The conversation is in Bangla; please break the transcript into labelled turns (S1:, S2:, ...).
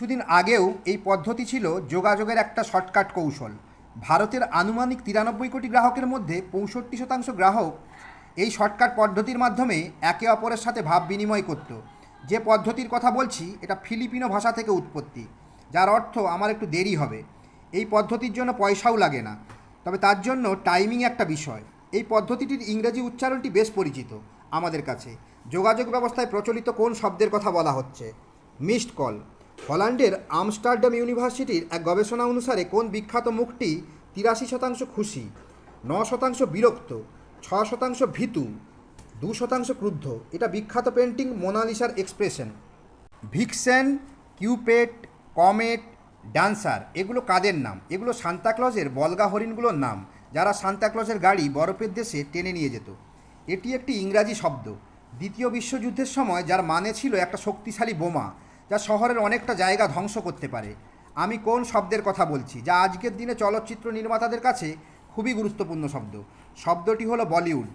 S1: কিছুদিন আগেও এই পদ্ধতি ছিল যোগাযোগের একটা শর্টকাট কৌশল। ভারতের আনুমানিক 93 কোটি গ্রাহকের মধ্যে 65% গ্রাহক এই শর্টকাট পদ্ধতির মাধ্যমে একে অপরের সাথে ভাব বিনিময় করত। যে পদ্ধতির কথা বলছি এটা ফিলিপিনো ভাষা থেকে উৎপত্তি, যার অর্থ আমার একটু দেরি হবে। এই পদ্ধতির জন্য পয়সাও লাগে না, তবে তার জন্য টাইমিং একটা বিষয়। এই পদ্ধতিটির ইংরেজি উচ্চারণটি বেশ পরিচিত আমাদের কাছে। যোগাযোগ ব্যবস্থায় প্রচলিত কোন শব্দের কথা বলা হচ্ছে? Missed call. হল্যান্ডের আমস্টারডাম ইউনিভার্সিটির এক গবেষণা অনুসারে কোন বিখ্যাত মুখটি 83% খুশি, 9% বিরক্ত, 6% ভীতু, 2% ক্রুদ্ধ? এটা বিখ্যাত পেন্টিং মোনালিসার expression. Vixen, Cupid, Comet, Dancer এগুলো কাদের নাম? এগুলো সান্তাক্লজের বলগা হরিণগুলোর নাম, যারা সান্তাক্লজের গাড়ি বরফের দেশে টেনে নিয়ে যেত। এটি একটি ইংরাজি শব্দ দ্বিতীয় বিশ্বযুদ্ধের সময়, যার মানে ছিল একটা শক্তিশালী বোমা যা শহরের অনেকটা জায়গা ধ্বংস করতে পারে। আমি কোন শব্দের কথা বলছি, যা আজকের দিনে চলচ্চিত্র নির্মাতাদের কাছে খুবই গুরুত্বপূর্ণ শব্দ? শব্দটি হলো বলিউড।